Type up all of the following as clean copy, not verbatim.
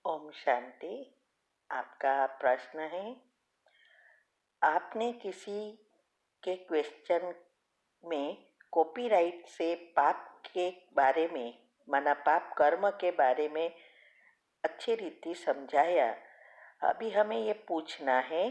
ओम शांति। आपका प्रश्न है, आपने किसी के क्वेश्चन में कॉपीराइट से पाप के बारे में माना पाप कर्म के बारे में अच्छी रीति समझाया। अभी हमें ये पूछना है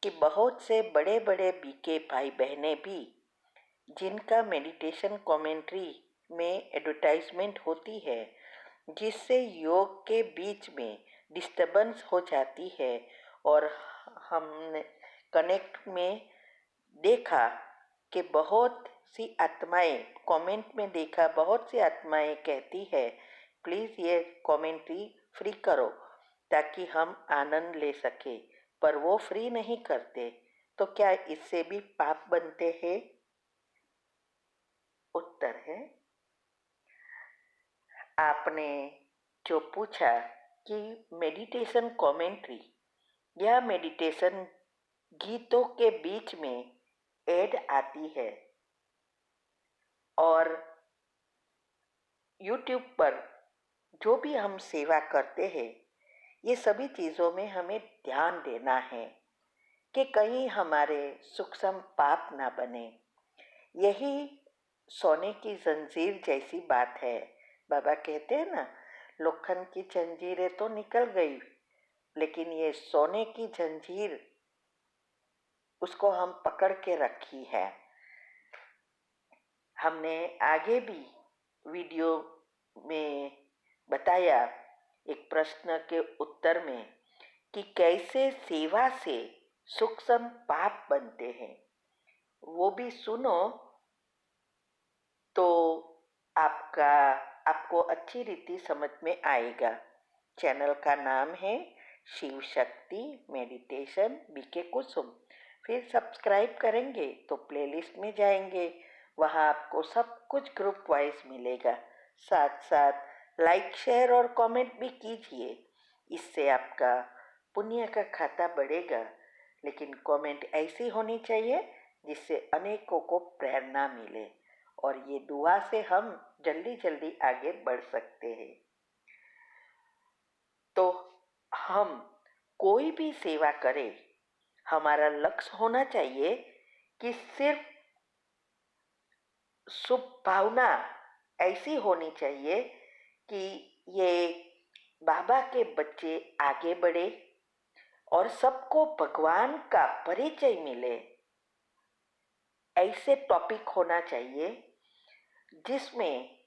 कि बहुत से बड़े बड़े बीके भाई बहनें भी जिनका मेडिटेशन कमेंट्री में एडवर्टाइजमेंट होती है जिससे योग के बीच में डिस्टर्बेंस हो जाती है, और हमने कनेक्ट में देखा कि बहुत सी आत्माएं कमेंट में देखा बहुत सी आत्माएं कहती है प्लीज़ ये कमेंट्री फ्री करो ताकि हम आनंद ले सके, पर वो फ्री नहीं करते। तो क्या इससे भी पाप बनते हैं? उत्तर है, आपने जो पूछा कि मेडिटेशन कमेंट्री या मेडिटेशन गीतों के बीच में ऐड आती है और यूट्यूब पर जो भी हम सेवा करते हैं ये सभी चीज़ों में हमें ध्यान देना है कि कहीं हमारे सूक्ष्म पाप ना बने। यही सोने की जंजीर जैसी बात है। बाबा कहते हैं ना, लोखंड की जंजीरें तो निकल गई लेकिन ये सोने की जंजीर उसको हम पकड़ के रखी है। हमने आगे भी वीडियो में बताया एक प्रश्न के उत्तर में कि कैसे सेवा से सूक्ष्म पाप बनते हैं, वो भी सुनो तो आपको अच्छी रीति समझ में आएगा। चैनल का नाम है शिव शक्ति मेडिटेशन बीके कुसुम। फिर सब्सक्राइब करेंगे तो प्लेलिस्ट में जाएंगे, वहाँ आपको सब कुछ ग्रुप वाइज मिलेगा। साथ साथ लाइक शेयर और कमेंट भी कीजिए, इससे आपका पुण्य का खाता बढ़ेगा। लेकिन कमेंट ऐसी होनी चाहिए जिससे अनेकों को प्रेरणा मिले और ये दुआ से हम जल्दी जल्दी आगे बढ़ सकते हैं। तो हम कोई भी सेवा करें, हमारा लक्ष्य होना चाहिए कि सिर्फ शुभ भावना ऐसी होनी चाहिए कि ये बाबा के बच्चे आगे बढ़े और सबको भगवान का परिचय मिले। ऐसे टॉपिक होना चाहिए जिसमें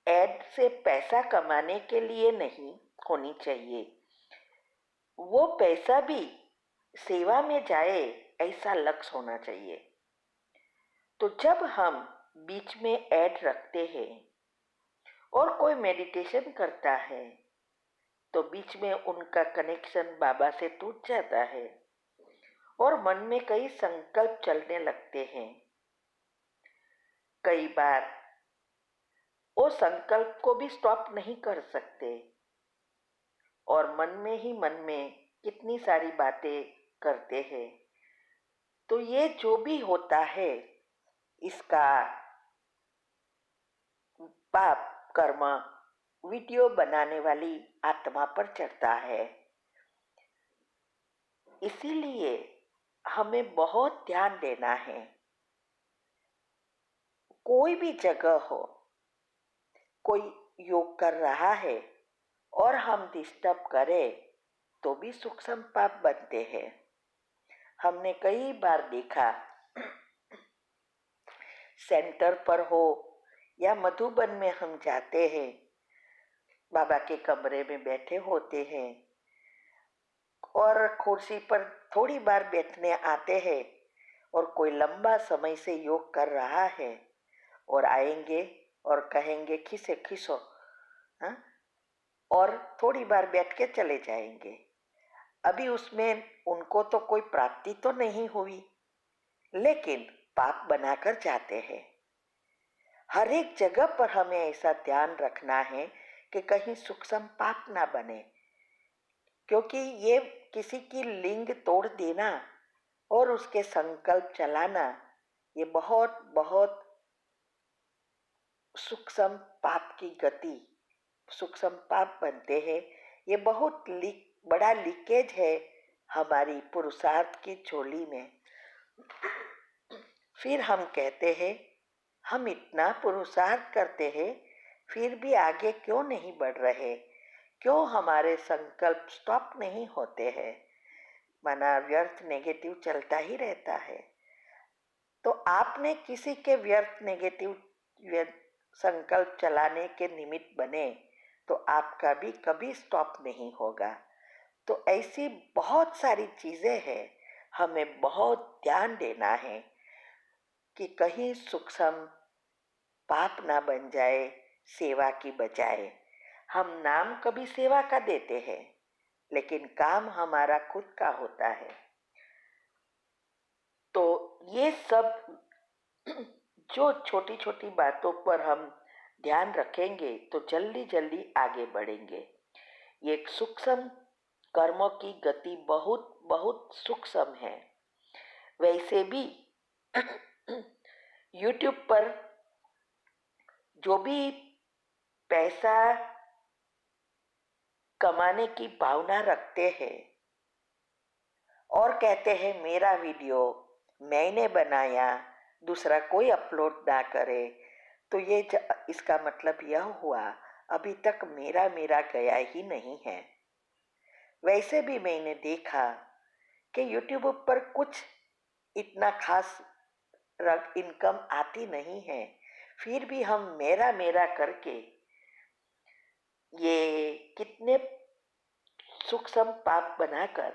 ऐड से पैसा कमाने के लिए नहीं होनी चाहिए, वो पैसा भी सेवा में जाए ऐसा लक्ष्य होना चाहिए। तो जब हम बीच में ऐड रखते हैं और कोई मेडिटेशन करता है तो बीच में उनका कनेक्शन बाबा से टूट जाता है और मन में कई संकल्प चलने लगते हैं। कई बार वो संकल्प को भी स्टॉप नहीं कर सकते और मन में ही मन में कितनी सारी बातें करते हैं। तो ये जो भी होता है इसका पाप कर्म वीडियो बनाने वाली आत्मा पर चढ़ता है। इसीलिए हमें बहुत ध्यान देना है। कोई भी जगह हो, कोई योग कर रहा है और हम डिस्टर्ब करें तो भी सूक्ष्म पाप बनते हैं। हमने कई बार देखा, सेंटर पर हो या मधुबन में हम जाते हैं, बाबा के कमरे में बैठे होते हैं और कुर्सी पर थोड़ी बार बैठने आते हैं और कोई लंबा समय से योग कर रहा है और आएंगे और कहेंगे खिसे खिसो, हाँ, और थोड़ी बार बैठ के चले जाएंगे। अभी उसमें उनको तो कोई प्राप्ति तो नहीं हुई लेकिन पाप बनाकर जाते हैं। हर एक जगह पर हमें ऐसा ध्यान रखना है कि कहीं सूक्ष्म पाप ना बने, क्योंकि ये किसी की लिंग तोड़ देना और उसके संकल्प चलाना ये बहुत बहुत सूक्ष्म पाप की गति, सूक्ष्म पाप बनते हैं। ये बहुत बड़ा लीकेज है हमारी पुरुषार्थ की झोली में। फिर हम कहते हैं हम इतना पुरुषार्थ करते हैं फिर भी आगे क्यों नहीं बढ़ रहे, क्यों हमारे संकल्प स्टॉप नहीं होते हैं, माना व्यर्थ नेगेटिव चलता ही रहता है। तो आपने किसी के व्यर्थ नेगेटिव संकल्प चलाने के निमित्त बने तो आपका भी कभी स्टॉप नहीं होगा। तो ऐसी बहुत सारी चीज़ें हैं, हमें बहुत ध्यान देना है कि कहीं सूक्ष्म पाप ना बन जाए सेवा की बजाय। हम नाम कभी सेवा का देते हैं लेकिन काम हमारा खुद का होता है। तो ये सब जो छोटी छोटी बातों पर हम ध्यान रखेंगे तो जल्दी जल्दी आगे बढ़ेंगे। ये सूक्ष्म कर्मों की गति बहुत बहुत सूक्ष्म है। वैसे भी YouTube पर जो भी पैसा कमाने की भावना रखते हैं और कहते हैं मेरा वीडियो मैंने बनाया, दूसरा कोई अपलोड ना करे, तो ये इसका मतलब यह हुआ अभी तक मेरा गया ही नहीं है। वैसे भी मैंने देखा कि YouTube पर कुछ इतना खास इनकम आती नहीं है, फिर भी हम मेरा करके ये कितने सूक्ष्म पाप बनाकर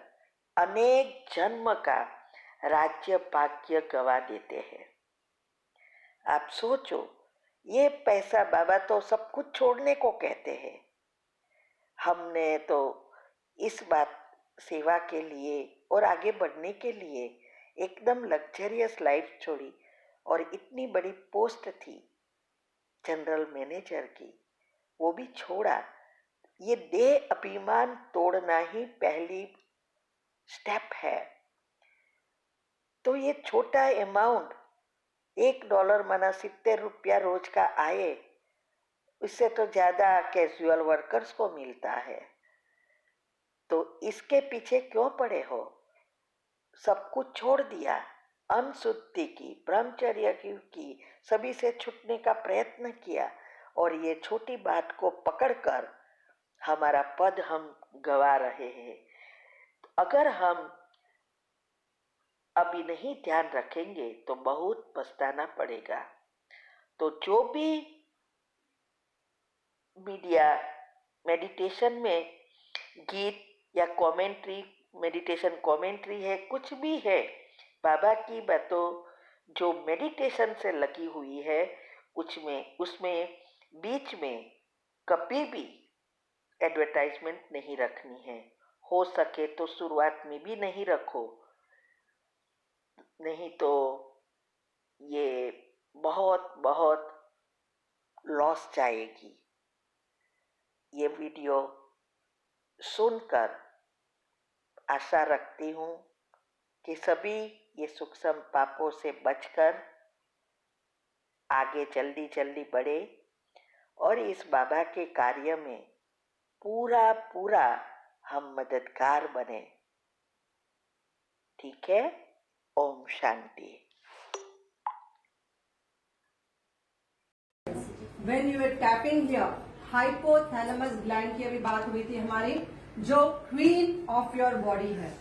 अनेक जन्म का राज्य भाग्य गवा देते हैं। आप सोचो, ये पैसा बाबा तो सब कुछ छोड़ने को कहते हैं। हमने तो इस बात सेवा के लिए और आगे बढ़ने के लिए एकदम लग्जरियस लाइफ छोड़ी और इतनी बड़ी पोस्ट थी जनरल मैनेजर की, वो भी छोड़ा। ये देह अभिमान तोड़ना ही पहली स्टेप है। तो ये छोटा अमाउंट $1 माना 70 रुपया रोज का आए, इससे तो ज्यादा कैजुअल वर्कर्स को मिलता है। तो इसके पीछे क्यों पड़े हो? सब कुछ छोड़ दिया, अनशुद्धि की, ब्रह्मचर्य की, सभी से छूटने का प्रयत्न किया और ये छोटी बात को पकड़कर हमारा पद हम गवा रहे हैं। अगर हम अभी नहीं ध्यान रखेंगे तो बहुत पछताना पड़ेगा। तो जो भी मीडिया मेडिटेशन में गीत या कमेंट्री, मेडिटेशन कमेंट्री है, कुछ भी है, बाबा की बातों जो मेडिटेशन से लगी हुई है उसमें बीच में कभी भी एडवर्टाइजमेंट नहीं रखनी है। हो सके तो शुरुआत में भी नहीं रखो, नहीं तो ये बहुत बहुत लॉस जाएगी। ये वीडियो सुनकर आशा रखती हूँ कि सभी ये सूक्ष्म पापों से बचकर आगे जल्दी जल्दी बढ़े और इस बाबा के कार्य में पूरा हम मददगार बने। ठीक है? Om Shanti. When you are tapping here, hypothalamus gland की अभी बात हुई थी हमारी, जो क्वीन ऑफ योर बॉडी है,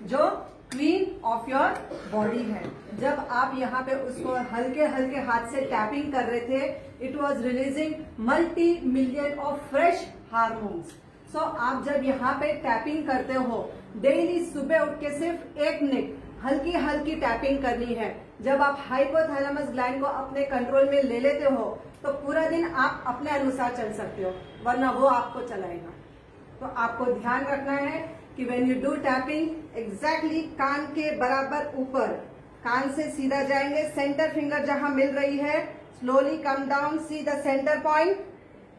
जो क्वीन ऑफ योर बॉडी है। जब आप यहाँ पे उसको हल्के हल्के हाथ से टैपिंग कर रहे थे, it was releasing multi million of fresh hormones. So आप जब यहाँ पे टैपिंग करते हो, डेली सुबह उठ के सिर्फ 1 मिनट हल्की हल्की टैपिंग करनी है। जब आप हाइपोथैलेमस ग्लैंड को अपने कंट्रोल में ले लेते हो तो पूरा दिन आप अपने अनुसार चल सकते हो, वरना वो आपको चलाएगा। तो आपको ध्यान रखना है कि when you do tapping, exactly कान के बराबर ऊपर, कान से सीधा जाएंगे, सेंटर फिंगर जहां मिल रही है, slowly come down, see the centre point.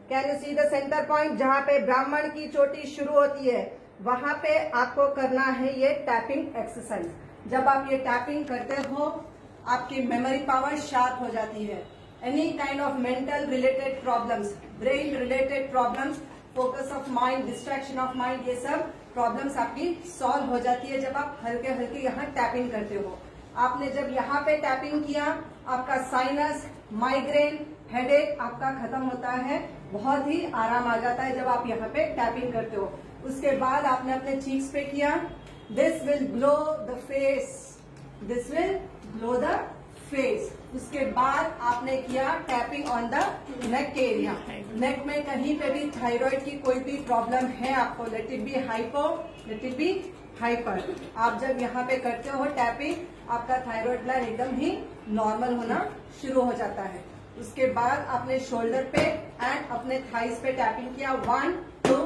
Can you see the centre point? जहां पे ब्राह्मण की चोटी शुरू होती है, वहां पे आपको करना है ये टैपिंग एक्सरसाइज। जब आप ये टैपिंग करते हो, आपकी मेमोरी पावर शार्प हो जाती है। Any kind of mental related problems, brain related problems focus of mind, distraction of mind, ये सब प्रॉब्लम्स आपकी सॉल्व हो जाती है जब आप हल्के हल्के यहाँ टैपिंग करते हो। आपने जब यहाँ पे टैपिंग किया, आपका साइनस, माइग्रेन, हेडेक आपका खत्म होता है, बहुत ही आराम आ जाता है जब आप यहाँ पे टैपिंग करते हो। उसके बाद आपने अपने चीक्स पे किया, this will glow the face, this will glow the face. उसके बाद आपने किया tapping on the neck area. Neck में कहीं पे भी थायराइड की कोई भी प्रॉब्लम है आपको, let it be hypo, let it be hyper, आप जब यहाँ पे करते हो टैपिंग, आपका थायराइड ग्लैंड एकदम ही नॉर्मल होना शुरू हो जाता है। उसके बाद आपने शोल्डर पे एंड अपने थाइस पे टैपिंग किया, 1 2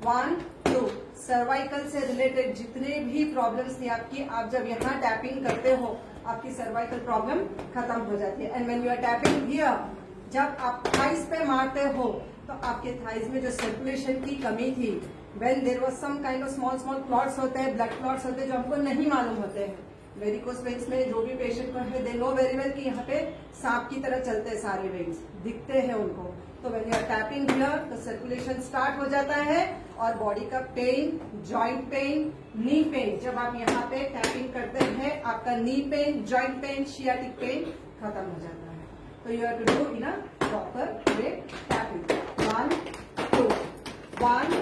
1 2। सर्वाइकल से रिलेटेड जितने भी प्रॉब्लम्स थी आपकी, आप जब यहाँ टैपिंग करते हो आपकी सर्वाइकल प्रॉब्लम खत्म हो जाती है। And when you are tapping here, जब आप थाइस पे मारते हो तो आपके थाइस में जो सर्कुलेशन की कमी थी, when there was some kind of small small clots होते हैं, ब्लड क्लॉट्स होते हैं जो हमको नहीं मालूम होते हैं। वेरिकोस वेन्स में जो भी पेशेंट को है, दे नो वेरी वेल कि यहाँ पे सांप की तरह चलते हैं सारे वेन्स, दिखते हैं उनको। तो when you are tapping here तो सर्कुलेशन स्टार्ट हो जाता है और बॉडी का pain, joint pain, knee pain, जब आप यहाँ पे टैपिंग करते हैं आपका knee pain, joint pain, sciatic pain खत्म हो जाता है। तो you have to do in a proper way tapping, 1 2 1